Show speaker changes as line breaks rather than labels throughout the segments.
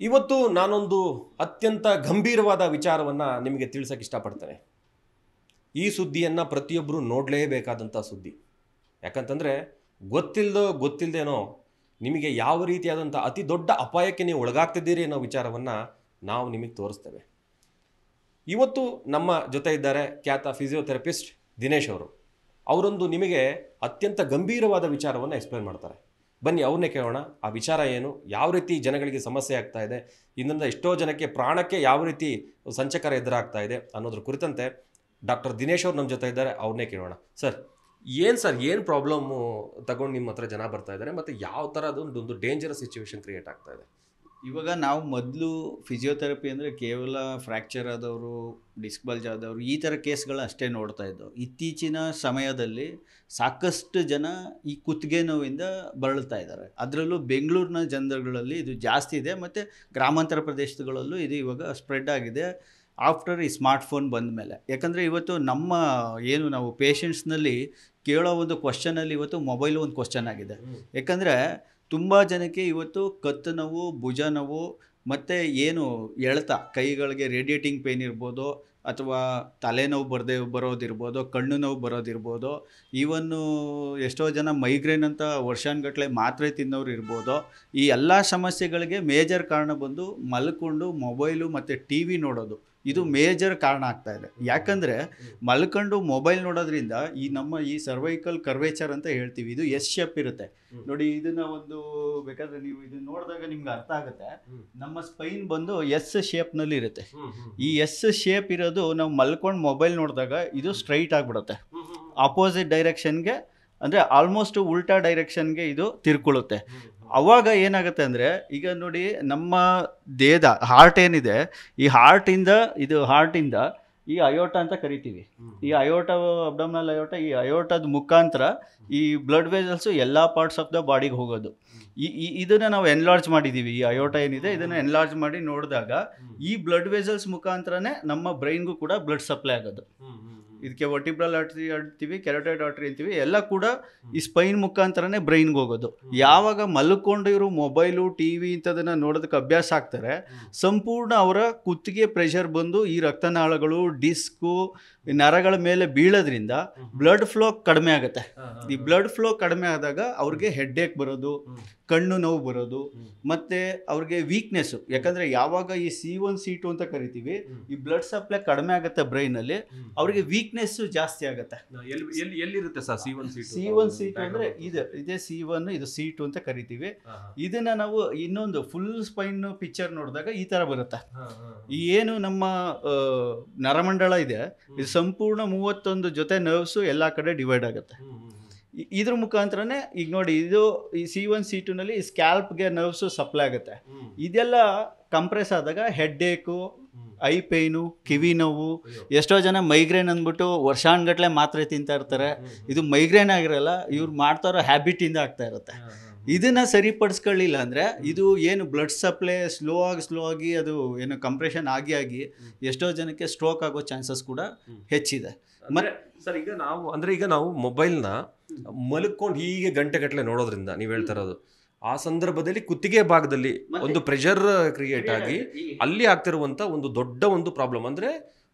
ಇವತ್ತು ನಾನೊಂದು ಅತ್ಯಂತ ಗಂಭೀರವಾದ ವಿಚಾರವನ್ನು ನಿಮಗೆ ತಿಳಿಸೋಕೆ ಇಷ್ಟಪಡ್ತೇನೆ. ಈ ಸುದ್ದಿಯನ್ನು ಪ್ರತಿಯೊಬ್ಬರು ನೋಡಲೇಬೇಕಾದಂಥ ಸುದ್ದಿ. ಯಾಕಂತಂದರೆ ಗೊತ್ತಿಲ್ಲದೇನೋ ನಿಮಗೆ ಯಾವ ರೀತಿಯಾದಂಥ ಅತಿ ದೊಡ್ಡ ಅಪಾಯಕ್ಕೆ ನೀವು ಒಳಗಾಗ್ತಿದ್ದೀರಿ ಅನ್ನೋ ವಿಚಾರವನ್ನು ನಾವು ನಿಮಗೆ ತೋರಿಸ್ತೇವೆ. ಇವತ್ತು ನಮ್ಮ ಜೊತೆ ಇದ್ದಾರೆ ಖ್ಯಾತ ಫಿಸಿಯೋಥೆರಪಿಸ್ಟ್ ದಿನೇಶ್ ಅವರು. ಅವರೊಂದು ನಿಮಗೆ ಅತ್ಯಂತ ಗಂಭೀರವಾದ ವಿಚಾರವನ್ನು ಎಕ್ಸ್ಪ್ಲೇನ್ ಮಾಡ್ತಾರೆ. ಬನ್ನಿ ಅವ್ರನ್ನೇ ಕೇಳೋಣ. ಆ ವಿಚಾರ ಏನು, ಯಾವ ರೀತಿ ಜನಗಳಿಗೆ ಸಮಸ್ಯೆ ಆಗ್ತಾ ಇದೆ, ಇದರಿಂದ ಎಷ್ಟೋ ಜನಕ್ಕೆ ಪ್ರಾಣಕ್ಕೆ ಯಾವ ರೀತಿ ಸಂಚಕರ ಎದುರಾಗ್ತಾ ಇದೆ ಅನ್ನೋದ್ರ ಕುರಿತಂತೆ ಡಾಕ್ಟರ್ ದಿನೇಶ್ ಅವರು ನಮ್ಮ ಜೊತೆ ಇದ್ದಾರೆ. ಅವ್ರನ್ನೇ ಕೇಳೋಣ. ಸರ್ ಏನು ಪ್ರಾಬ್ಲಮ್ಮು ತಗೊಂಡು ನಿಮ್ಮ ಹತ್ರ ಜನ ಬರ್ತಾ ಇದ್ದಾರೆ, ಮತ್ತು ಯಾವ ಥರ ಅದೊಂದು ಡೇಂಜರಸ್ ಸಿಚುವೇಶನ್ ಕ್ರಿಯೇಟ್ ಆಗ್ತಾ ಇದೆ?
ಇವಾಗ ನಾವು ಮೊದಲು ಫಿಸಿಯೋಥೆರಪಿ ಅಂದರೆ ಕೇವಲ ಫ್ರ್ಯಾಕ್ಚರ್ ಆದವರು, ಡಿಸ್ಕ್ ಬಲ್ಜ್ ಆದವರು, ಈ ಥರ ಕೇಸ್ಗಳು ಅಷ್ಟೇ ನೋಡ್ತಾ ಇದ್ದವು. ಇತ್ತೀಚಿನ ಸಮಯದಲ್ಲಿ ಸಾಕಷ್ಟು ಜನ ಈ ಕುತ್ತಿಗೆ ನೋವಿಂದ ಬಳಲ್ತಾ ಇದ್ದಾರೆ. ಅದರಲ್ಲೂ ಬೆಂಗಳೂರಿನ ಜನರುಗಳಲ್ಲಿ ಇದು ಜಾಸ್ತಿ ಇದೆ, ಮತ್ತು ಗ್ರಾಮಾಂತರ ಪ್ರದೇಶಗಳಲ್ಲೂ ಇದು ಇವಾಗ ಸ್ಪ್ರೆಡ್ ಆಗಿದೆ ಆಫ್ಟರ್ ಈ ಸ್ಮಾರ್ಟ್ಫೋನ್ ಬಂದ ಮೇಲೆ. ಯಾಕಂದರೆ ಇವತ್ತು ನಮ್ಮ ಏನು ನಾವು ಪೇಷಂಟ್ಸ್ನಲ್ಲಿ ಕೇಳೋ ಒಂದು ಕ್ವಶನಲ್ಲಿ ಇವತ್ತು ಮೊಬೈಲು ಒಂದು ಕ್ವಶನ್ ಆಗಿದೆ. ಯಾಕಂದರೆ ತುಂಬ ಜನಕ್ಕೆ ಇವತ್ತು ಕತ್ತು ನೋವು, ಭುಜ ನೋವು, ಮತ್ತು ಏನು ಎಳ್ತ ಕೈಗಳಿಗೆ ರೇಡಿಯೇಟಿಂಗ್ ಪೇಯ್ನ್ ಇರ್ಬೋದು, ಅಥವಾ ತಲೆನೋವು ಬರೋದಿರ್ಬೋದು, ಕಣ್ಣು ನೋವು ಬರೋದಿರ್ಬೋದು, ಈವನ್ನು ಎಷ್ಟೋ ಜನ ಮೈಗ್ರೇನ್ ಅಂತ ವರ್ಷಾನುಗಟ್ಟಲೆ ಮಾತ್ರೆ ತಿನ್ನೋರು ಇರ್ಬೋದು. ಈ ಎಲ್ಲ ಸಮಸ್ಯೆಗಳಿಗೆ ಮೇಜರ್ ಕಾರಣ ಬಂದು ಮಲ್ಕೊಂಡು ಮೊಬೈಲು ಮತ್ತು ಟಿ ವಿ ನೋಡೋದು. ಇದು ಮೇಜರ್ ಕಾರಣ ಆಗ್ತಾ ಇದೆ. ಯಾಕಂದರೆ ಮಲ್ಕೊಂಡು ಮೊಬೈಲ್ ನೋಡೋದ್ರಿಂದ ನಮ್ಮ ಈ ಸರ್ವೈಕಲ್ ಕರ್ವೇಚರ್ ಅಂತ ಹೇಳ್ತೀವಿ, ಇದು ಎಸ್ ಶೇಪ್ ಇರುತ್ತೆ ನೋಡಿ. ಇದನ್ನ ಒಂದು ಬೇಕಾದ್ರೆ ನೀವು ಇದನ್ನ ನೋಡಿದಾಗ ನಿಮ್ಗೆ ಅರ್ಥ ಆಗುತ್ತೆ. ನಮ್ಮ ಸ್ಪೈನ್ ಬಂದು ಎಸ್ ಶೇಪ್ನಲ್ಲಿ ಇರುತ್ತೆ. ಈ ಎಸ್ ಶೇಪ್ ಇರೋದು ನಾವು ಮಲ್ಕೊಂಡು ಮೊಬೈಲ್ ನೋಡಿದಾಗ ಇದು ಸ್ಟ್ರೈಟ್ ಆಗಿಬಿಡುತ್ತೆ. ಆಪೋಸಿಟ್ ಡೈರೆಕ್ಷನ್ಗೆ ಅಂದರೆ ಆಲ್ಮೋಸ್ಟ್ ಉಲ್ಟಾ ಡೈರೆಕ್ಷನ್ಗೆ ಇದು ತಿರ್ಕೊಳ್ಳುತ್ತೆ. ಅವಾಗ ಏನಾಗುತ್ತೆ ಅಂದರೆ, ಈಗ ನೋಡಿ ನಮ್ಮ ದೇಹದ ಹಾರ್ಟ್ ಏನಿದೆ, ಈ ಹಾರ್ಟಿಂದ ಈ ಅಯೋಟ ಅಂತ ಕರಿತೀವಿ. ಈ ಅಯೋಟ, ಅಬ್ಡಮಿನಲ್ ಅಯೋಟ, ಈ ಅಯೋಟದ ಮುಖಾಂತರ ಈ ಬ್ಲಡ್ ವೆಸಲ್ಸು ಎಲ್ಲ ಪಾರ್ಟ್ಸ್ ಆಫ್ ದ ಬಾಡಿಗೆ ಹೋಗೋದು. ಇದನ್ನು ನಾವು ಎನ್ಲಾರ್ಜ್ ಮಾಡಿದ್ದೀವಿ. ಈ ಅಯೋಟ ಏನಿದೆ ಇದನ್ನು ಎನ್ಲಾರ್ಜ್ ಮಾಡಿ ನೋಡಿದಾಗ ಈ ಬ್ಲಡ್ ವೆಸಲ್ಸ್ ಮುಖಾಂತರನೇ ನಮ್ಮ ಬ್ರೈನ್ಗೂ ಕೂಡ ಬ್ಲಡ್ ಸಪ್ಲೈ ಆಗೋದು. ಇದಕ್ಕೆ ವರ್ಟಿಬ್ರಲ್ ಆರ್ಟರಿ ಅಂತೀವಿ, ಕೆರೋಟಿಡ್ ಆರ್ಟರಿ ಅಂತೀವಿ. ಎಲ್ಲ ಕೂಡ ಈ ಸ್ಪೈನ್ ಮುಖಾಂತರನೇ ಬ್ರೈನ್ಗೆ ಹೋಗೋದು. ಯಾವಾಗ ಮಲ್ಕೊಂಡು ಇವರು ಮೊಬೈಲು, ಟಿ ವಿ ಇಂಥದನ್ನು ನೋಡೋದಕ್ಕೆ ಅಭ್ಯಾಸ ಆಗ್ತಾರೆ, ಸಂಪೂರ್ಣ ಅವರ ಕುತ್ತಿಗೆ ಪ್ರೆಷರ್ ಬಂದು ಈ ರಕ್ತನಾಳಗಳು, ಡಿಸ್ಕು, ನರಗಳ ಮೇಲೆ ಬೀಳೋದ್ರಿಂದ ಬ್ಲಡ್ ಫ್ಲೋ ಕಡಿಮೆ ಆಗುತ್ತೆ. ಈ ಬ್ಲಡ್ ಫ್ಲೋ ಕಡಿಮೆ ಆದಾಗ ಅವ್ರಿಗೆ ಹೆಡ್ಏಕ್ ಬರೋದು, ಕಣ್ಣು ನೋವು ಬರೋದು, ಮತ್ತು ಅವ್ರಿಗೆ ವೀಕ್ನೆಸ್ಸು. ಯಾಕಂದರೆ ಯಾವಾಗ ಈ C1 C2 ಅಂತ ಕರಿತೀವಿ, ಈ ಬ್ಲಡ್ ಸಪ್ಲೈ ಕಡಿಮೆ ಆಗುತ್ತೆ ಬ್ರೈನಲ್ಲಿ, ಅವ್ರಿಗೆ ವೀಕ್ನೆಸ್ಸು ಜಾಸ್ತಿ ಆಗುತ್ತೆ.
ಎಲ್ಲಿರುತ್ತೆ ಸರ್
C1 C2 ಅಂದರೆ ಇದೇ C1, ಇದು C2 ಅಂತ ಕರಿತೀವಿ. ಇದನ್ನು ನಾವು ಇನ್ನೊಂದು ಫುಲ್ ಸ್ಪೈನ್ ಪಿಕ್ಚರ್ ನೋಡಿದಾಗ ಈ ಥರ ಬರುತ್ತೆ. ಈ ಏನು ನಮ್ಮ ನರಮಂಡಲ ಇದೆ, ಇದು ಸಂಪೂರ್ಣ 31 ಜೊತೆ ನರ್ವ್ಸು ಎಲ್ಲ ಕಡೆ ಡಿವೈಡ್ ಆಗುತ್ತೆ. ಇದ್ರ ಮುಖಾಂತರನೇ ಈಗ ನೋಡಿ, ಇದು ಈ C1 C2ನಲ್ಲಿ ಸ್ಕ್ಯಾಲ್ಪ್ಗೆ ನರ್ವ್ಸು ಸಪ್ಲೈ ಆಗುತ್ತೆ. ಇದೆಲ್ಲ ಕಂಪ್ರೆಸ್ ಆದಾಗ ಹೆಡ್ಏಕು, ಐ ಪೇಯ್ನು, ಕಿವಿ ನೋವು, ಎಷ್ಟೋ ಜನ ಮೈಗ್ರೇನ್ ಅಂದ್ಬಿಟ್ಟು ವರ್ಷಾನುಗಟ್ಟಲೆ ಮಾತ್ರೆ ತಿಂತಾ ಇರ್ತಾರೆ. ಇದು ಮೈಗ್ರೇನ್ ಆಗಿರಲ್ಲ, ಇವ್ರು ಮಾಡ್ತಾರೋ ಹ್ಯಾಬಿಟಿಂದ ಆಗ್ತಾ ಇರುತ್ತೆ. ಇದನ್ನು ಸರಿಪಡಿಸ್ಕೊಳ್ಳಿಲ್ಲ ಅಂದರೆ ಇದು ಏನು ಬ್ಲಡ್ ಸಪ್ಲೈ ಸ್ಲೋ ಆಗಿ ಅದು ಏನು ಕಂಪ್ರೆಷನ್ ಆಗಿ ಎಷ್ಟೋ ಜನಕ್ಕೆ ಸ್ಟ್ರೋಕ್ ಆಗೋ ಚಾನ್ಸಸ್ ಕೂಡ ಹೆಚ್ಚಿದೆ.
ಸರ್ ಈಗ ನಾವು ಮೊಬೈಲ್ನ ಮಲ್ಕೊಂಡು ಹೀಗೆ ಗಂಟೆಗಟ್ಟಲೆ ನೋಡೋದ್ರಿಂದ ನೀವು ಹೇಳ್ತಾ ಇರೋದು, ಆ ಸಂದರ್ಭದಲ್ಲಿ ಕುತ್ತಿಗೆ ಭಾಗದಲ್ಲಿ ಒಂದು ಪ್ರೆಷರ್ ಕ್ರಿಯೇಟ್ ಆಗಿ ಅಲ್ಲಿ ಆಗ್ತಿರುವಂಥ ಒಂದು ದೊಡ್ಡ ಒಂದು ಪ್ರಾಬ್ಲಮ್ ಅಂದರೆ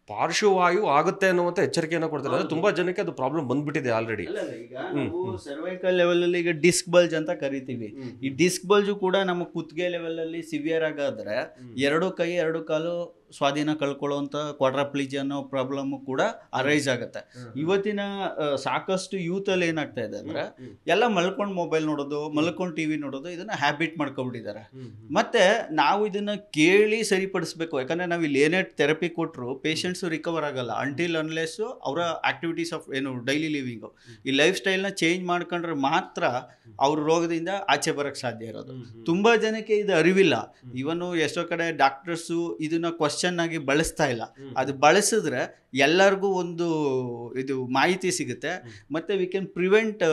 ಪಾರ್ಶ್ವವಾಯು ಆಗುತ್ತೆ ಅನ್ನುವಂಥ ಎಚ್ಚರಿಕೆಯನ್ನು ಕೊಡ್ತಾರೆ. ಅಂದರೆ ತುಂಬ ಜನಕ್ಕೆ ಅದು ಪ್ರಾಬ್ಲಮ್ ಬಂದ್ಬಿಟ್ಟಿದೆ ಆಲ್ರೆಡಿ.
ಈಗ ನಾವು ಸರ್ವೈಕಲ್ ಲೆವೆಲಲ್ಲಿ ಈಗ ಡಿಸ್ಕ್ ಬಲ್ಜ್ ಅಂತ ಕರಿತೀವಿ. ಈ ಡಿಸ್ಕ್ ಬಲ್ಜು ಕೂಡ ನಮ್ಮ ಕುತ್ತಿಗೆ ಲೆವೆಲಲ್ಲಿ ಸಿವಿಯರ್ ಆಗಾದ್ರೆ ಎರಡು ಕೈ ಎರಡು ಕಾಲು ಸ್ವಾಧೀನ ಕಳ್ಕೊಳ್ಳೋವಂಥ ಕ್ವಾಡ್ರಾಪ್ಲಿಜಿಯಾ ಅನ್ನೋ ಪ್ರಾಬ್ಲಮ್ಮು ಕೂಡ ಅರೈಸ್ ಆಗುತ್ತೆ. ಇವತ್ತಿನ ಸಾಕಷ್ಟು ಯೂತಲ್ಲಿ ಏನಾಗ್ತಾ ಇದೆ ಅಂದರೆ, ಎಲ್ಲ ಮಲ್ಕೊಂಡು ಮೊಬೈಲ್ ನೋಡೋದು, ಮಲ್ಕೊಂಡು ಟಿ ವಿ ನೋಡೋದು, ಇದನ್ನು ಹ್ಯಾಬಿಟ್ ಮಾಡ್ಕೊಬಿಟ್ಟಿದ್ದಾರೆ. ಮತ್ತು ನಾವು ಇದನ್ನು ಕೇಳಿ ಸರಿಪಡಿಸ್ಬೇಕು. ಯಾಕಂದರೆ ನಾವು ಇಲ್ಲಿ ಏನೇ ಥೆರಪಿ ಕೊಟ್ಟರು ಪೇಷಂಟ್ಸು ರಿಕವರ್ ಆಗಲ್ಲ ಅಂಟಿಲ್ ಅನ್ಲೆಸ್ಸು ಅವರ ಆ್ಯಕ್ಟಿವಿಟೀಸ್ ಆಫ್ ಏನು ಡೈಲಿ ಲಿವಿಂಗು, ಈ ಲೈಫ್ ಸ್ಟೈಲ್ನ ಚೇಂಜ್ ಮಾಡ್ಕೊಂಡ್ರೆ ಮಾತ್ರ ಅವ್ರ ರೋಗದಿಂದ ಆಚೆ ಬರೋಕ್ಕೆ ಸಾಧ್ಯ ಇರೋದು. ತುಂಬ ಜನಕ್ಕೆ ಇದು ಅರಿವಿಲ್ಲ. ಇವನು ಎಷ್ಟೋ ಕಡೆ ಡಾಕ್ಟರ್ಸು ಇದನ್ನು ಕ್ವಶನ್ ಆಗಿ ಬಳಸ್ತಾ ಇಲ್ಲ. ಅದು ಬಳಸಿದ್ರೆ ಎಲ್ಲರಿಗೂ ಒಂದು ಇದು ಮಾಹಿತಿ ಸಿಗುತ್ತೆ. ಮತ್ತು ವಿ ಕ್ಯಾನ್ ಪ್ರಿವೆಂಟ್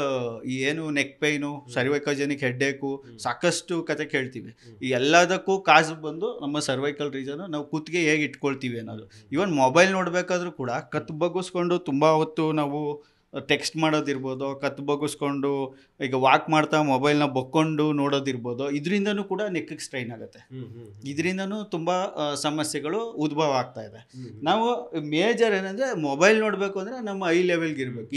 ಈ ಏನು ನೆಕ್ ಪೈನು, ಸರ್ವೈಕೋಜೆನಿಕ್ ಹೆಡ್ಏಕು, ಸಾಕಷ್ಟು ಕತೆ ಕೇಳ್ತೀವಿ. ಈ ಎಲ್ಲದಕ್ಕೂ ಕಾಸು ಬಂದು ನಮ್ಮ ಸರ್ವೈಕಲ್ ರೀಸನು ನಾವು ಕುತ್ತಿಗೆ ಹೇಗೆ ಇಟ್ಕೊಳ್ತೀವಿ ಅನ್ನೋದು. ಇವನ್ ಮೊಬೈಲ್ ನೋಡಬೇಕಾದ್ರೂ ಕೂಡ ಕತ್ತು ಬಗ್ಗಿಸ್ಕೊಂಡು ತುಂಬ ಹೊತ್ತು ನಾವು ಟೆಕ್ಸ್ಟ್ ಮಾಡೋದಿರ್ಬೋದು, ಕತ್ತು ಬಗ್ಗಿಸ್ಕೊಂಡು ಈಗ ವಾಕ್ ಮಾಡ್ತಾ ಮೊಬೈಲ್ನ ಬೊಕ್ಕೊಂಡು ನೋಡೋದಿರ್ಬೋದು, ಇದರಿಂದನೂ ಕೂಡ ನೆಕ್ಕಿಗೆ ಸ್ಟ್ರೈನ್ ಆಗುತ್ತೆ. ಇದರಿಂದನೂ ತುಂಬ ಸಮಸ್ಯೆಗಳು ಉದ್ಭವ ಆಗ್ತಾ ಇದೆ. ನಾವು ಮೇಜರ್ ಏನಂದರೆ ಮೊಬೈಲ್ ನೋಡಬೇಕು ಅಂದರೆ ನಮ್ಮ ಐ ಲೆವೆಲ್ಗೆ ಇರಬೇಕು.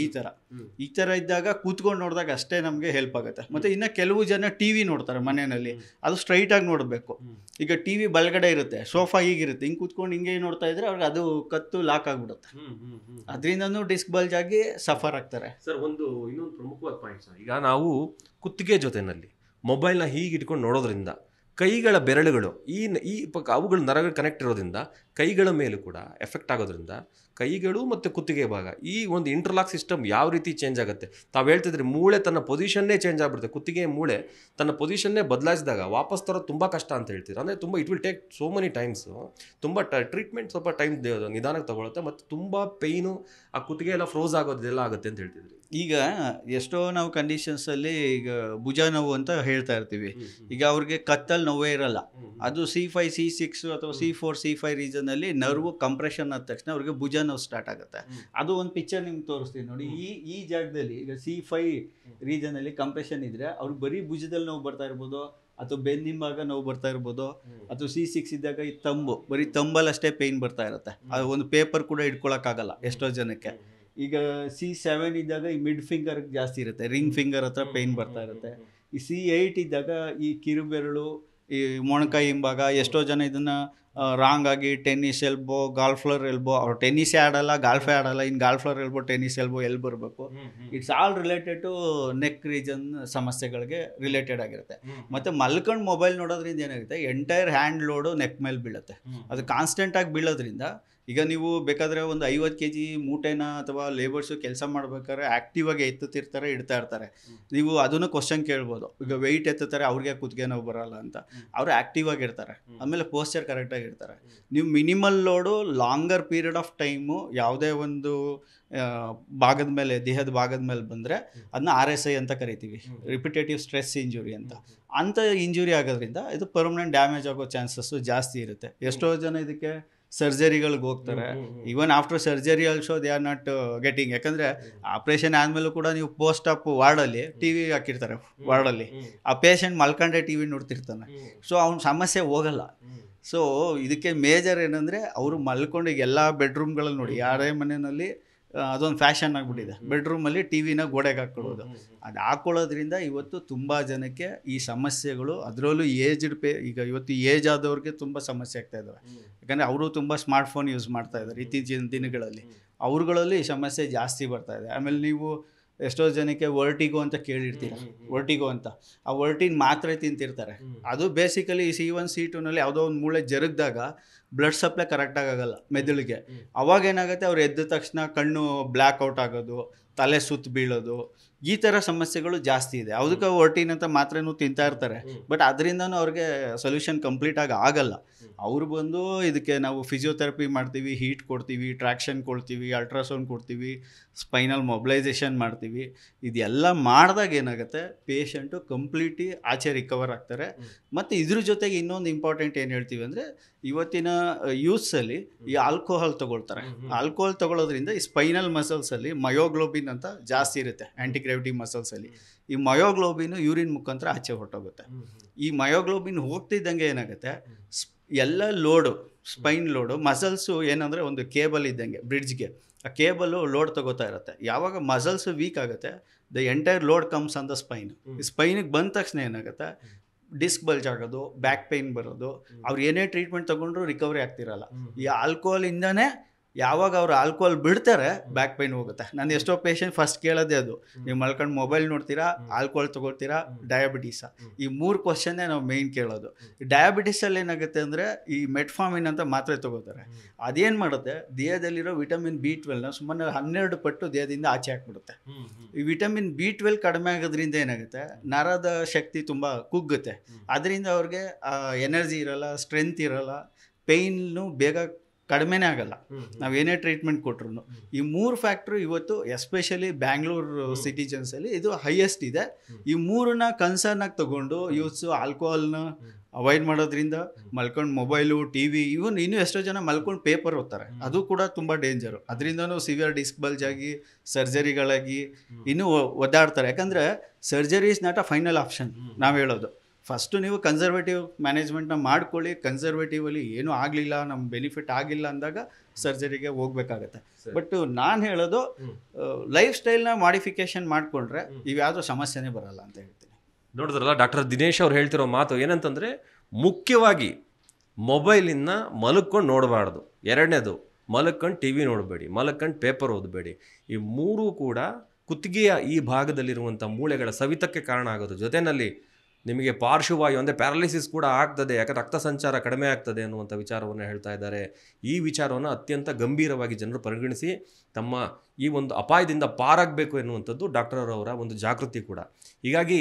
ಈ ಥರ ಇದ್ದಾಗ ಕೂತ್ಕೊಂಡು ನೋಡಿದಾಗ ಅಷ್ಟೇ ನಮಗೆ ಹೆಲ್ಪ್ ಆಗುತ್ತೆ. ಮತ್ತು ಇನ್ನು ಕೆಲವು ಜನ ಟಿ ವಿ ನೋಡ್ತಾರೆ ಮನೆಯಲ್ಲಿ, ಅದು ಸ್ಟ್ರೈಟಾಗಿ ನೋಡಬೇಕು. ಈಗ ಟಿ ವಿ ಬಲಗಡೆ ಇರುತ್ತೆ, ಸೋಫಾ ಹೀಗಿರುತ್ತೆ, ಹಿಂಗೆ ಕೂತ್ಕೊಂಡು ಹಿಂಗೆ ನೋಡ್ತಾ ಇದ್ರೆ ಅವ್ರಿಗೆ ಅದು ಕತ್ತು ಲಾಕ್ ಆಗಿಬಿಡುತ್ತೆ. ಅದರಿಂದನೂ ಡಿಸ್ಕ್ ಬಲ್ಜ್ ಆಗಿ ಸಫರ್ ಆಗ್ತಾರೆ.
ಸರ್, ಇನ್ನೊಂದು ಪ್ರಮುಖವಾದ ಪಾಯಿಂಟ್ ಸರ್, ಈಗ ನಾವು ಕುತ್ತಿಗೆ ಜೊತೆನಲ್ಲಿ ಮೊಬೈಲ್ನ ಹೀಗೆ ಇಟ್ಕೊಂಡು ನೋಡೋದ್ರಿಂದ ಕೈಗಳ ಬೆರಳುಗಳು ಈ ಅವುಗಳ ನರಗಳು ಕನೆಕ್ಟ್ ಇರೋದ್ರಿಂದ ಕೈಗಳ ಮೇಲೂ ಕೂಡ ಎಫೆಕ್ಟ್ ಆಗೋದ್ರಿಂದ ಕೈಗಳು ಮತ್ತು ಕುತ್ತಿಗೆ ಭಾಗ ಈ ಒಂದು ಇಂಟರ್ಲಾಕ್ ಸಿಸ್ಟಮ್ ಯಾವ ರೀತಿ ಚೇಂಜ್ ಆಗುತ್ತೆ. ತಾವು ಹೇಳ್ತಿದ್ರೆ ಮೂಳೆ ತನ್ನ ಪೊಸಿಷನ್ನೇ ಚೇಂಜ್ ಆಗಿಬಿಡುತ್ತೆ. ಕುತ್ತಿಗೆ ಮೂಳೆ ತನ್ನ ಪೊಸಿಷನ್ನೇ ಬದಲಾಯಿಸಿದಾಗ ವಾಪಸ್ ತರೋದು ತುಂಬ ಕಷ್ಟ ಅಂತ ಹೇಳ್ತೀರಾ. ಅಂದರೆ ತುಂಬ it will take so many times. ತುಂಬ ಟ್ರೀಟ್ಮೆಂಟ್ ಸ್ವಲ್ಪ ಟೈಮ್ ನಿಧಾನಕ್ಕೆ ತಗೊಳುತ್ತೆ ಮತ್ತು ತುಂಬ ಪೇಯ್ನು, ಆ ಕುತ್ತಿಗೆ ಎಲ್ಲ ಫ್ರೋಸ್ ಆಗೋದೆಲ್ಲ ಆಗುತ್ತೆ ಅಂತ ಹೇಳ್ತಿದ್ರಿ.
ಈಗ ಎಷ್ಟೋ ನಾವು ಕಂಡೀಷನ್ಸಲ್ಲಿ ಈಗ ಭುಜ ನೋವು ಅಂತ ಹೇಳ್ತಾ ಇರ್ತೀವಿ. ಈಗ ಅವ್ರಿಗೆ ಕತ್ತಲ್ಲಿ ನೋವೇ ಇರಲ್ಲ, ಅದು C5 C6 ಅಥವಾ C4 C5 ರೀಜನಲ್ಲಿ ನರ್ವ್ ಕಂಪ್ರೆಷನ್ ಆದ ತಕ್ಷಣ ಅವ್ರಿಗೆ ಭುಜ ನೋವು ಸ್ಟಾರ್ಟ್ ಆಗುತ್ತೆ. ಅದು ಒಂದು ಪಿಕ್ಚರ್ ನಿಮ್ಗೆ ತೋರಿಸ್ತೀನಿ ನೋಡಿ. ಈ ಜಾಗದಲ್ಲಿ ಈಗ C5 ರೀಜನಲ್ಲಿ ಕಂಪ್ರೆಷನ್ ಇದ್ರೆ ಅವ್ರಿಗೆ ಬರೀ ಭುಜದಲ್ಲಿ ನೋವು ಬರ್ತಾ ಇರ್ಬೋದು, ಅಥವಾ ಬೆನ್ನಿಂಬಾಗ ನೋವು ಬರ್ತಾ ಇರ್ಬೋದು, ಅಥವಾ C6 ಇದ್ದಾಗ ಈ ಬರೀ ತಂಬಲ್ಲಿ ಅಷ್ಟೇ ಪೇಯ್ನ್ ಬರ್ತಾ ಇರುತ್ತೆ. ಅದು ಒಂದು ಪೇಪರ್ ಕೂಡ ಇಟ್ಕೊಳಕ್ಕಾಗಲ್ಲ ಎಷ್ಟೋ ಜನಕ್ಕೆ. ಈಗ C7 ಇದ್ದಾಗ ಈ ಮಿಡ್ ಫಿಂಗರ್ ಜಾಸ್ತಿ ಇರುತ್ತೆ, ರಿಂಗ್ ಫಿಂಗರ್ ಹತ್ರ ಪೇಯ್ನ್ ಬರ್ತಾ ಇರುತ್ತೆ. ಈ C8 ಇದ್ದಾಗ ಈ ಕಿರುಬೆರಳು, ಈ ಮೊಣಕೈ ಹಿಂಭಾಗ, ಎಷ್ಟೋ ಜನ ಇದನ್ನು ರಾಂಗ್ ಆಗಿ ಟೆನ್ನಿಸ್ ಎಲ್ಬೋ, ಗಾಲ್ಫ್ಲರ್ ಎಲ್ಬೋ, ಅವ್ರು ಟೆನ್ನಿಸೇ ಆಡಲ್ಲ, ಗಾಲ್ಫೇ ಆಡಲ್ಲ, ಇನ್ನು ಗಾಲ್ಫ್ಲರ್ ಎಲ್ಬೋ, ಟೆನ್ನಿಸ್ ಎಲ್ಬೋ ಎಲ್ಲಿ ಬರಬೇಕು. It's all related to neck region ಸಮಸ್ಯೆಗಳಿಗೆ ರಿಲೇಟೆಡ್ ಆಗಿರುತ್ತೆ. ಮತ್ತು ಮಲ್ಕೊಂಡು ಮೊಬೈಲ್ ನೋಡೋದ್ರಿಂದ ಏನಾಗುತ್ತೆ, ಎಂಟೈರ್ ಹ್ಯಾಂಡ್ ಲೋಡು ನೆಕ್ ಮೇಲೆ ಬೀಳುತ್ತೆ. ಅದು ಕಾನ್ಸ್ಟೆಂಟಾಗಿ ಬೀಳೋದ್ರಿಂದ ಈಗ ನೀವು ಬೇಕಾದರೆ ಒಂದು 50 kg ಮೂಟೆನ ಅಥವಾ ಲೇಬರ್ಸು ಕೆಲಸ ಮಾಡ್ಬೇಕಾದ್ರೆ ಆ್ಯಕ್ಟಿವ್ ಆಗಿ ಎತ್ತುತ್ತಿರ್ತಾರೆ, ಇಡ್ತಾ ಇರ್ತಾರೆ. ನೀವು ಅದನ್ನು ಕ್ವಶನ್ ಕೇಳ್ಬೋದು, ಈಗ ವೆಯ್ಟ್ ಎತ್ತುತ್ತಾರೆ ಅವ್ರಿಗೆ ಕುತ್ತಿಗೆ ನೋವು ಬರೋಲ್ಲ ಅಂತ. ಅವರು ಆ್ಯಕ್ಟಿವ್ ಆಗಿರ್ತಾರೆ, ಆಮೇಲೆ ಪೋಸ್ಚರ್ ಕರೆಕ್ಟಾಗಿರ್ತಾರೆ. ನೀವು minimal load longer period of time ಯಾವುದೇ ಒಂದು ಭಾಗದ ಮೇಲೆ, ದೇಹದ ಭಾಗದ ಮೇಲೆ ಬಂದರೆ ಅದನ್ನ RSI ಅಂತ ಕರಿತೀವಿ, ರಿಪಿಟೇಟಿವ್ ಸ್ಟ್ರೆಸ್ ಇಂಜುರಿ ಅಂತ. ಅಂಥ ಇಂಜುರಿ ಆಗೋದ್ರಿಂದ ಇದು ಪರ್ಮನೆಂಟ್ ಡ್ಯಾಮೇಜ್ ಆಗೋ ಚಾನ್ಸಸ್ಸು ಜಾಸ್ತಿ ಇರುತ್ತೆ. ಎಷ್ಟೋ ಜನ ಇದಕ್ಕೆ ಸರ್ಜರಿಗಳಿಗೆ ಹೋಗ್ತಾರೆ. Even after surgery also they are not getting. ಯಾಕಂದರೆ ಆಪ್ರೇಷನ್ ಆದಮೇಲೂ ಕೂಡ ನೀವು ಪೋಸ್ಟ್ ಆಪ್ ವಾರ್ಡಲ್ಲಿ ಟಿ ವಿ ಹಾಕಿರ್ತಾರೆ, ವಾರ್ಡಲ್ಲಿ ಆ ಪೇಷಂಟ್ ಮಲ್ಕೊಂಡೆ ಟಿ ವಿ ನೋಡ್ತಿರ್ತಾನೆ. ಸೊ ಅವ್ನ ಸಮಸ್ಯೆ ಹೋಗಲ್ಲ. ಸೊ ಇದಕ್ಕೆ ಮೇಜರ್ ಏನಂದರೆ ಅವರು ಮಲ್ಕೊಂಡು ಈಗ ಎಲ್ಲ ಬೆಡ್ರೂಮ್ಗಳಲ್ಲಿ ನೋಡಿ, ಯಾರೇ ಮನೆಯಲ್ಲಿ ಅದೊಂದು ಫ್ಯಾಷನ್ ಆಗಿಬಿಟ್ಟಿದೆ, ಬೆಡ್ರೂಮಲ್ಲಿ ಟಿ ವಿನ ಗೋಡೆಗೆ ಹಾಕ್ಕೊಳ್ಳೋದು. ಅದು ಹಾಕ್ಕೊಳ್ಳೋದ್ರಿಂದ ಇವತ್ತು ತುಂಬ ಜನಕ್ಕೆ ಈ ಸಮಸ್ಯೆಗಳು, ಅದರಲ್ಲೂ ಏಜ್ಡ್ ಈಗ ಇವತ್ತು ಏಜ್ ಆದವ್ರಿಗೆ ತುಂಬ ಸಮಸ್ಯೆ ಆಗ್ತಾ ಇದ್ದಾವೆ. ಯಾಕಂದರೆ ಅವರು ತುಂಬ ಸ್ಮಾರ್ಟ್ಫೋನ್ ಯೂಸ್ ಮಾಡ್ತಾ ಇದ್ದಾರೆ ಇತ್ತೀಚಿನ ದಿನಗಳಲ್ಲಿ, ಅವ್ರುಗಳಲ್ಲಿ ಈ ಸಮಸ್ಯೆ ಜಾಸ್ತಿ ಬರ್ತಾ ಇದೆ. ಆಮೇಲೆ ನೀವು ಎಷ್ಟೋ ಜನಕ್ಕೆ ವರ್ಟಿಗೋ ಅಂತ ಕೇಳಿರ್ತೀರ, ವರ್ಟಿಗೋ ಅಂತ. ಆ ವರ್ಟಿನ್ ಮಾತ್ರೆ ತಿಂತಿರ್ತಾರೆ. ಅದು ಬೇಸಿಕಲಿ C1 C2ನಲ್ಲಿ ಯಾವುದೋ ಒಂದು ಮೂಳೆ ಜರುಗಿದಾಗ ಬ್ಲಡ್ ಸಪ್ಲೈ ಕರೆಕ್ಟಾಗಿ ಆಗಲ್ಲ ಮೆದುಳಿಗೆ. ಅವಾಗೇನಾಗುತ್ತೆ, ಅವ್ರು ಎದ್ದ ತಕ್ಷಣ ಕಣ್ಣು ಬ್ಲ್ಯಾಕ್ ಔಟ್ ಆಗೋದು, ತಲೆ ಸುತ್ತು ಬೀಳೋದು, ಈ ಥರ ಸಮಸ್ಯೆಗಳು ಜಾಸ್ತಿ ಇದೆ. ಅದಕ್ಕೆ ವರ್ಟಿನ್ ಅಂತ ಮಾತ್ರೆನೂ ತಿಂತಾ ಇರ್ತಾರೆ, ಬಟ್ ಅದರಿಂದನೂ ಅವ್ರಿಗೆ ಸೊಲ್ಯೂಷನ್ ಕಂಪ್ಲೀಟಾಗಿ ಆಗಲ್ಲ. ಅವ್ರು ಬಂದು ಇದಕ್ಕೆ ನಾವು ಫಿಸಿಯೋಥೆರಪಿ ಮಾಡ್ತೀವಿ, ಹೀಟ್ ಕೊಡ್ತೀವಿ, ಟ್ರ್ಯಾಕ್ಷನ್ ಕೊಡ್ತೀವಿ, ಅಲ್ಟ್ರಾಸೌಂಡ್ ಕೊಡ್ತೀವಿ, ಸ್ಪೈನಲ್ ಮೊಬಿಲೈಸೇಷನ್ ಮಾಡ್ತೀವಿ. ಇದೆಲ್ಲ ಮಾಡಿದಾಗ ಏನಾಗುತ್ತೆ, ಪೇಷಂಟು ಕಂಪ್ಲೀಟ್ಲಿ ಆಚೆ ರಿಕವರ್ ಆಗ್ತಾರೆ. ಮತ್ತು ಇದ್ರ ಜೊತೆಗೆ ಇನ್ನೊಂದು ಇಂಪಾರ್ಟೆಂಟ್ ಏನು ಹೇಳ್ತೀವಿ ಅಂದರೆ, ಇವತ್ತಿನ ಯೂತ್ಸಲ್ಲಿ ಈ ಆಲ್ಕೋಹಾಲ್ ತೊಗೊಳ್ತಾರೆ. ಆಲ್ಕೋಹಾಲ್ ತೊಗೊಳ್ಳೋದ್ರಿಂದ ಈ ಸ್ಪೈನಲ್ ಮಸಲ್ಸಲ್ಲಿ ಮಯೋಗ್ಲೋಬಿನ್ ಅಂತ ಜಾಸ್ತಿ ಇರುತ್ತೆ, ಆ್ಯಂಟಿ ಗ್ರಾವಿಟಿ ಮಸಲ್ಸಲ್ಲಿ. ಈ ಮಯೋಗ್ಲೋಬಿನ್ ಯೂರಿನ್ ಮುಖಾಂತರ ಆಚೆ ಹೊರಟೋಗುತ್ತೆ. ಈ ಮಯೋಗ್ಲೋಬಿನ್ ಹೋಗ್ತಿದ್ದಂಗೆ ಏನಾಗುತ್ತೆ, ಎಲ್ಲ ಲೋಡು, ಸ್ಪೈನ್ ಲೋಡು, ಮಸಲ್ಸು ಏನಂದರೆ ಒಂದು ಕೇಬಲ್ ಇದ್ದಂಗೆ ಬ್ರಿಡ್ಜ್ಗೆ, ಆ ಕೇಬಲ್ಲು ಲೋಡ್ ತಗೋತಾ ಇರುತ್ತೆ. ಯಾವಾಗ ಮಸಲ್ಸ್ ವೀಕ್ ಆಗುತ್ತೆ, the entire load comes on the spine. ಈ ಸ್ಪೈನಿಗೆ ಬಂದ ತಕ್ಷಣ ಏನಾಗುತ್ತೆ, ಡಿಸ್ಕ್ ಬಲ್ಜ್ ಆಗೋದು, ಬ್ಯಾಕ್ ಪೇಯ್ನ್ ಬರೋದು, ಅವ್ರು ಏನೇ ಟ್ರೀಟ್ಮೆಂಟ್ ತೊಗೊಂಡ್ರು ರಿಕವರಿ ಆಗ್ತಿರಲ್ಲ. ಈ ಆಲ್ಕೋಹಾಲಿಂದನೇ ಯಾವಾಗ ಅವ್ರು ಆಲ್ಕೋಹಾಲ್ ಬಿಡ್ತಾರೆ ಬ್ಯಾಕ್ ಪೇಯ್ನ್ ಹೋಗುತ್ತೆ. ನಾನು ಎಷ್ಟೋ ಪೇಷಂಟ್ ಫಸ್ಟ್ ಕೇಳೋದೇ ಅದು, ನೀವು ಮಲ್ಕೊಂಡು ಮೊಬೈಲ್ ನೋಡ್ತೀರಾ, ಆಲ್ಕೋಹಾಲ್ ತೊಗೊಳ್ತೀರಾ, ಡಯಾಬಿಟೀಸಾ? ಈ 3 ಕ್ವಶನ್ನೇ ನಾವು ಮೇಯ್ನ್ ಕೇಳೋದು. ಡಯಾಬಿಟೀಸಲ್ಲಿ ಏನಾಗುತ್ತೆ ಅಂದರೆ, ಈ ಮೆಟ್ಫಾರ್ಮಿನ್ ಅಂತ ಮಾತ್ರೆ ತೊಗೋತಾರೆ. ಅದೇನು ಮಾಡುತ್ತೆ, ದೇಹದಲ್ಲಿರೋ ವಿಟಮಿನ್ B12ನ ಸುಮ್ಮನೆ 12 ಪಟ್ಟು ದೇಹದಿಂದ ಆಚೆ ಹಾಕ್ಬಿಡುತ್ತೆ. ಈ ವಿಟಮಿನ್ B12 ಕಡಿಮೆ ಆಗೋದ್ರಿಂದ ಏನಾಗುತ್ತೆ, ನರದ ಶಕ್ತಿ ತುಂಬ ಕುಗ್ಗುತ್ತೆ. ಅದರಿಂದ ಅವ್ರಿಗೆ ಎನರ್ಜಿ ಇರೋಲ್ಲ, ಸ್ಟ್ರೆಂತ್ ಇರೋಲ್ಲ, ಪೇಯ್ನು ಬೇಗ ಕಡಿಮೆನೇ ಆಗಲ್ಲ ನಾವೇನೇ ಟ್ರೀಟ್ಮೆಂಟ್ ಕೊಟ್ರು. ಈ 3 ಫ್ಯಾಕ್ಟ್ರು ಇವತ್ತು ಎಸ್ಪೆಷಲಿ ಬ್ಯಾಂಗ್ಳೂರು ಸಿಟಿಜನ್ಸಲ್ಲಿ ಇದು ಹೈಯೆಸ್ಟ್ ಇದೆ. ಈ 3ನ್ನ ಕನ್ಸರ್ನ್ ಆಗಿ ತಗೊಂಡು ಯೂತ್ಸು ಆಲ್ಕೋಹಾಲ್ನ ಅವಾಯ್ಡ್ ಮಾಡೋದ್ರಿಂದ ಮಲ್ಕೊಂಡು ಮೊಬೈಲು ಟಿ.ವಿ ಇನ್ನೂ ಎಷ್ಟೋ ಜನ ಮಲ್ಕೊಂಡು ಪೇಪರ್ ಓದ್ತಾರೆ, ಅದು ಕೂಡ ತುಂಬ ಡೇಂಜರು. ಅದರಿಂದನೂ ಸಿವಿಯರ್ ಡಿಸ್ಕ್ ಬಲ್ಜ್ ಆಗಿ ಸರ್ಜರಿಗಳಾಗಿ ಇನ್ನೂ ಒದ್ದಾಡ್ತಾರೆ. ಯಾಕಂದರೆ surgery is not a final option. ನಾವು ಹೇಳೋದು ಫಸ್ಟು ನೀವು ಕನ್ಸರ್ವೇಟಿವ್ ಮ್ಯಾನೇಜ್ಮೆಂಟ್ನ ಮಾಡ್ಕೊಳ್ಳಿ, ಕನ್ಸರ್ವೇಟಿವಲ್ಲಿ ಏನೂ ಆಗಲಿಲ್ಲ, ನಮ್ಮ ಬೆನಿಫಿಟ್ ಆಗಿಲ್ಲ ಅಂದಾಗ ಸರ್ಜರಿಗೆ ಹೋಗ್ಬೇಕಾಗತ್ತೆ. ಬಟ್ ನಾನು ಹೇಳೋದು ಲೈಫ್ ಸ್ಟೈಲ್ನ ಮಾಡಿಫಿಕೇಶನ್ ಮಾಡಿಕೊಂಡ್ರೆ ಇವ್ಯಾವುದೋ ಸಮಸ್ಯೆನೇ ಬರಲ್ಲ ಅಂತ ಹೇಳ್ತೀನಿ.
ನೋಡಿದ್ರಲ್ಲ ಡಾಕ್ಟರ್ ದಿನೇಶ್ ಅವ್ರು ಹೇಳ್ತಿರೋ ಮಾತು ಏನಂತಂದರೆ, ಮುಖ್ಯವಾಗಿ ಮೊಬೈಲಿಂದ ಮಲ್ಕೊಂಡು ನೋಡಬಾರ್ದು. ಎರಡನೇದು, ಮಲ್ಕೊಂಡು ಟಿ ವಿ ನೋಡಬೇಡಿ, ಮಲ್ಕೊಂಡು ಪೇಪರ್ ಓದಬೇಡಿ. ಈ ಮೂರೂ ಕೂಡ ಕುತ್ತಿಗೆಯ ಈ ಭಾಗದಲ್ಲಿರುವಂಥ ಮೂಳೆಗಳ ಸವಿತಕ್ಕೆ ಕಾರಣ ಆಗೋದು. ಜೊತೆಯಲ್ಲಿ ನಿಮಗೆ ಪಾರ್ಶ್ವವಾಯು ಅಂದರೆ ಪ್ಯಾರಾಲಿಸಿಸ್ ಕೂಡ ಆಗ್ತದೆ, ಯಾಕಂದರೆ ರಕ್ತ ಸಂಚಾರ ಕಡಿಮೆ ಆಗ್ತದೆ ಅನ್ನುವಂಥ ವಿಚಾರವನ್ನು ಹೇಳ್ತಾ ಇದ್ದಾರೆ. ಈ ವಿಚಾರವನ್ನು ಅತ್ಯಂತ ಗಂಭೀರವಾಗಿ ಜನರು ಪರಿಗಣಿಸಿ ತಮ್ಮ ಈ ಒಂದು ಅಪಾಯದಿಂದ ಪಾರಾಗಬೇಕು ಎನ್ನುವಂಥದ್ದು ಡಾಕ್ಟರ್ ಅವರ ಒಂದು ಜಾಗೃತಿ ಕೂಡ. ಹೀಗಾಗಿ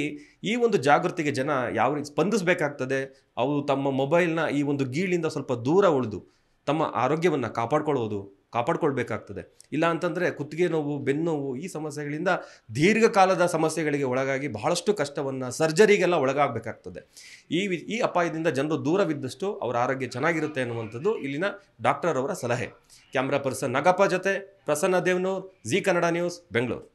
ಈ ಒಂದು ಜಾಗೃತಿಗೆ ಜನ ಯಾವ ರೀತಿ ಸ್ಪಂದಿಸಬೇಕಾಗ್ತದೆ, ಅವರು ತಮ್ಮ ಮೊಬೈಲ್ನ ಈ ಒಂದು ಗೀಳಿಂದ ಸ್ವಲ್ಪ ದೂರ ಉಳಿದು ತಮ್ಮ ಆರೋಗ್ಯವನ್ನು ಕಾಪಾಡ್ಕೊಳ್ಬೇಕಾಗ್ತದೆ. ಇಲ್ಲ ಅಂತಂದರೆ ಕುತ್ತಿಗೆ ನೋವು, ಬೆನ್ನೋವು ಈ ಸಮಸ್ಯೆಗಳಿಂದ ದೀರ್ಘಕಾಲದ ಸಮಸ್ಯೆಗಳಿಗೆ ಒಳಗಾಗಿ ಬಹಳಷ್ಟು ಕಷ್ಟವನ್ನು, ಸರ್ಜರಿಗೆಲ್ಲ ಒಳಗಾಗಬೇಕಾಗ್ತದೆ. ಈ ಅಪಾಯದಿಂದ ಜನರು ದೂರವಿದ್ದಷ್ಟು ಅವರ ಆರೋಗ್ಯ ಚೆನ್ನಾಗಿರುತ್ತೆ ಅನ್ನುವಂಥದ್ದು ಇಲ್ಲಿನ ಡಾಕ್ಟರ್ ಅವರ ಸಲಹೆ. ಕ್ಯಾಮ್ರಾ ಪರ್ಸನ್ ನಗಪ್ಪ ಜೊತೆ ಪ್ರಸನ್ನ ದೇವ್ನೂರ್, ಜಿ ಕನ್ನಡ ನ್ಯೂಸ್, ಬೆಂಗಳೂರು.